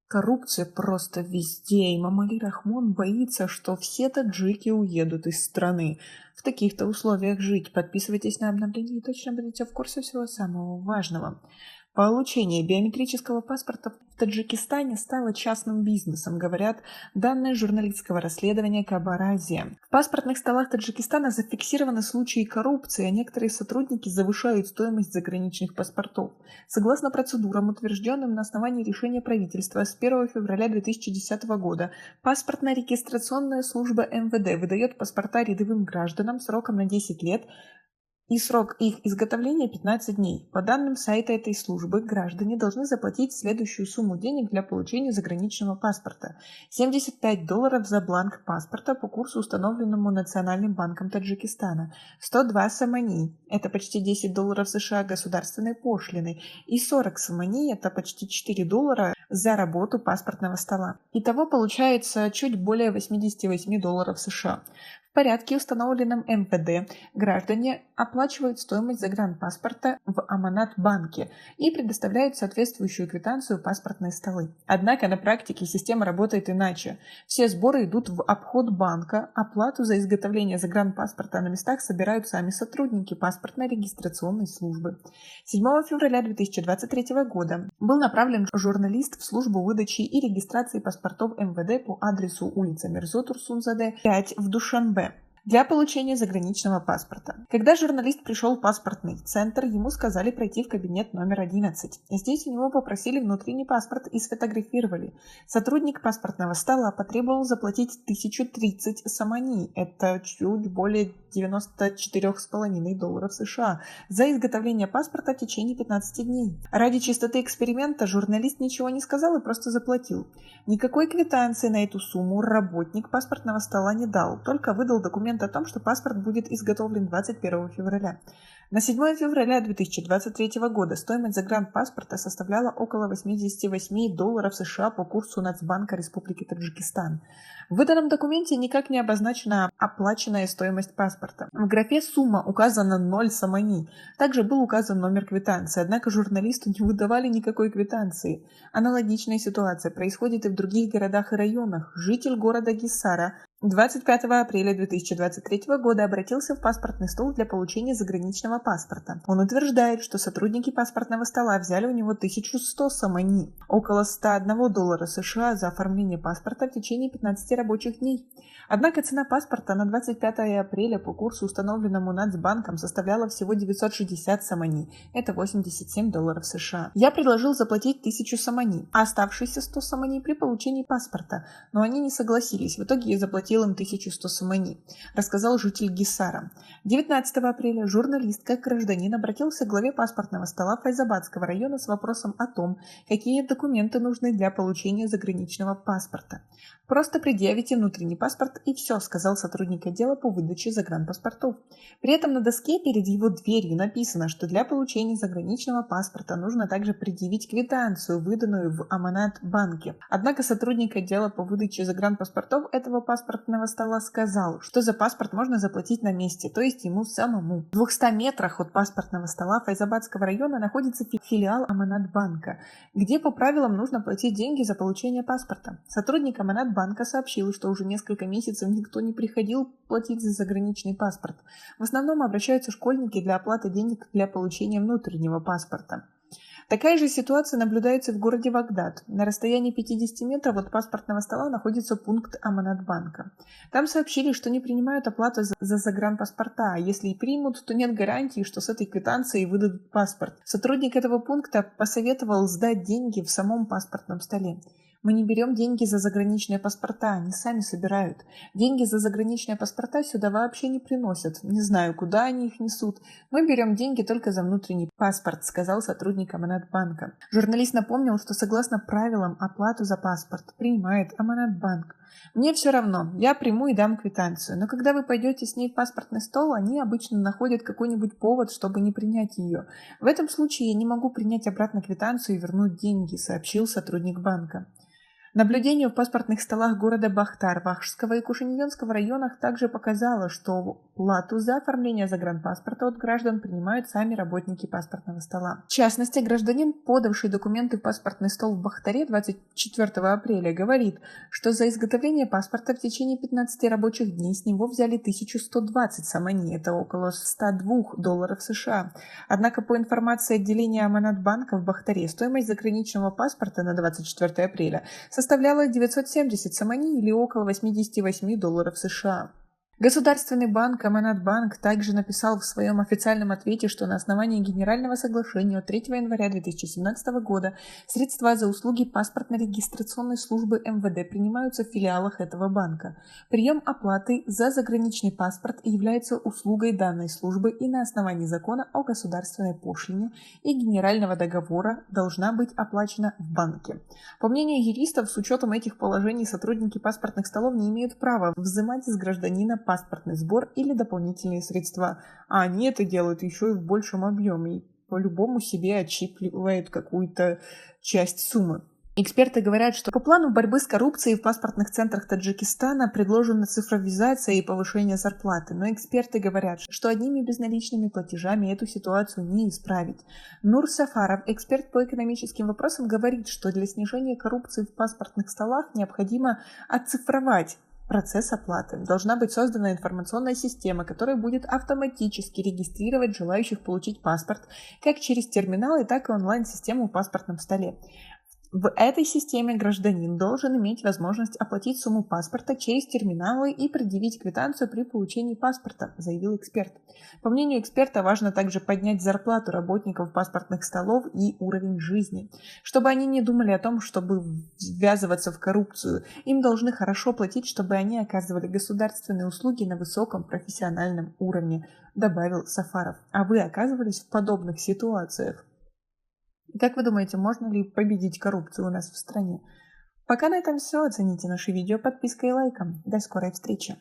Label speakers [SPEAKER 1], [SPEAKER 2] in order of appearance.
[SPEAKER 1] Коррупция просто везде, и Мамали Рахмон боится, что все таджики уедут из страны. В таких-то условиях жить. Подписывайтесь на обновления и точно будете в курсе всего самого важного. Получение биометрического паспорта в Таджикистане стало частным бизнесом, говорят данные журналистского расследования Кабаразия. В паспортных столах Таджикистана зафиксированы случаи коррупции, а некоторые сотрудники завышают стоимость заграничных паспортов. Согласно процедурам, утвержденным на основании решения правительства с 1 февраля 2010 года, паспортно-регистрационная служба МВД выдает паспорта рядовым гражданам сроком на 10 лет, и срок их изготовления 15 дней. По данным сайта этой службы, граждане должны заплатить следующую сумму денег для получения заграничного паспорта. $75 за бланк паспорта по курсу, установленному Национальным банком Таджикистана, 102 сомани, это почти $10 США государственной пошлины, и 40 сомани, это почти $4 за работу паспортного стола. Итого получается чуть более $88 США. В порядке, установленном МВД, граждане оплачивают стоимость загранпаспорта в Аманат-банке и предоставляют соответствующую квитанцию в паспортные столы. Однако на практике система работает иначе. Все сборы идут в обход банка, оплату за изготовление загранпаспорта на местах собирают сами сотрудники паспортно-регистрационной службы. 7 февраля 2023 года был направлен журналист в службу выдачи и регистрации паспортов МВД по адресу улица Мирзо Турсунзаде, 5 в Душанбе для получения заграничного паспорта. Когда журналист пришел в паспортный центр, ему сказали пройти в кабинет номер 11. Здесь у него попросили внутренний паспорт и сфотографировали. Сотрудник паспортного стола потребовал заплатить 1030 сомани, это чуть более $94,5 США, за изготовление паспорта в течение 15 дней. Ради чистоты эксперимента журналист ничего не сказал и просто заплатил. Никакой квитанции на эту сумму работник паспортного стола не дал, только выдал документ о том, что паспорт будет изготовлен 21 февраля. На 7 февраля 2023 года стоимость загранпаспорта составляла около $88 США по курсу Нацбанка Республики Таджикистан. В выданном документе никак не обозначена оплаченная стоимость паспорта. В графе «Сумма» указана 0 сомани. Также был указан номер квитанции, однако журналисту не выдавали никакой квитанции. Аналогичная ситуация происходит и в других городах и районах. Житель города Гиссара 25 апреля 2023 года обратился в паспортный стол для получения заграничного паспорта. Он утверждает, что сотрудники паспортного стола взяли у него 1100 сомани, около $101 США за оформление паспорта в течение 15 рабочих дней. Однако цена паспорта на 25 апреля по курсу, установленному Нацбанком, составляла всего 960 сомани, это $87 США. Я предложил заплатить 1000 сомани, а оставшиеся 100 сомани при получении паспорта, но они не согласились. В итоге я заплатил им 1100 сомани, рассказал житель Гиссара. 19 апреля журналист, как гражданин, обратился к главе паспортного стола Файзабадского района с вопросом о том, какие документы нужны для получения заграничного паспорта. «Просто предъявите внутренний паспорт и все», — сказал сотрудник отдела по выдаче загранпаспортов. При этом на доске перед его дверью написано, что для получения заграничного паспорта нужно также предъявить квитанцию, выданную в Аманат-банке. Однако сотрудник отдела по выдаче загранпаспортов этого паспортного стола сказал, что за паспорт можно заплатить на месте, то есть ему самому. В 200 метрах от паспортного стола Файзабадского района находится филиал Аманат-банка, где по правилам нужно платить деньги за получение паспорта. Сотрудник Аманат-банка сообщил, что уже несколько месяцев никто не приходил платить за заграничный паспорт. В основном обращаются школьники для оплаты денег для получения внутреннего паспорта. Такая же ситуация наблюдается в городе Багдад. На расстоянии 50 метров от паспортного стола находится пункт Аманат-банка. Там сообщили, что не принимают оплату за загранпаспорта, а если и примут, то нет гарантии, что с этой квитанцией выдадут паспорт. Сотрудник этого пункта посоветовал сдать деньги в самом паспортном столе. «Мы не берем деньги за заграничные паспорта, они сами собирают. Деньги за заграничные паспорта сюда вообще не приносят. Не знаю, куда они их несут. Мы берем деньги только за внутренний паспорт», — сказал сотрудник Аманат-банка. Журналист напомнил, что согласно правилам оплату за паспорт принимает Аманат-банк. «Мне все равно, я приму и дам квитанцию, но когда вы пойдете с ней в паспортный стол, они обычно находят какой-нибудь повод, чтобы не принять ее. В этом случае я не могу принять обратно квитанцию и вернуть деньги», — сообщил сотрудник банка. Наблюдение в паспортных столах города Бахтар, Вахшского и Кушиньонского районах также показало, что плату за оформление загранпаспорта от граждан принимают сами работники паспортного стола. В частности, гражданин, подавший документы в паспортный стол в Бахтаре 24 апреля, говорит, что за изготовление паспорта в течение 15 рабочих дней с него взяли 1120 самани, это около $102 США. Однако, по информации отделения Аманат-банка в Бахтаре, стоимость заграничного паспорта на 24 апреля составляла 970 самани или около $88 США. Государственный банк Аманат-банк также написал в своем официальном ответе, что на основании Генерального соглашения от 3 января 2017 года средства за услуги паспортно-регистрационной службы МВД принимаются в филиалах этого банка. Прием оплаты за заграничный паспорт является услугой данной службы и на основании закона о государственной пошлине и Генерального договора должна быть оплачена в банке. По мнению юристов, с учетом этих положений сотрудники паспортных столов не имеют права взимать из гражданина паспортный сбор или дополнительные средства, а они это делают еще и в большем объеме и по-любому себе отщипливают какую-то часть суммы. Эксперты говорят, что по плану борьбы с коррупцией в паспортных центрах Таджикистана предложена цифровизация и повышение зарплаты, но эксперты говорят, что одними безналичными платежами эту ситуацию не исправить. Нур Сафаров, эксперт по экономическим вопросам, говорит, что для снижения коррупции в паспортных столах необходимо оцифровать процесс оплаты. Должна быть создана информационная система, которая будет автоматически регистрировать желающих получить паспорт как через терминалы, так и онлайн-систему в паспортном столе. В этой системе гражданин должен иметь возможность оплатить сумму паспорта через терминалы и предъявить квитанцию при получении паспорта, заявил эксперт. По мнению эксперта, важно также поднять зарплату работников паспортных столов и уровень жизни. Чтобы они не думали о том, чтобы ввязываться в коррупцию, им должны хорошо платить, чтобы они оказывали государственные услуги на высоком профессиональном уровне, добавил Сафаров. А вы оказывались в подобных ситуациях? Как вы думаете, можно ли победить коррупцию у нас в стране? Пока на этом все. Оцените наши видео подпиской и лайком. До скорой встречи!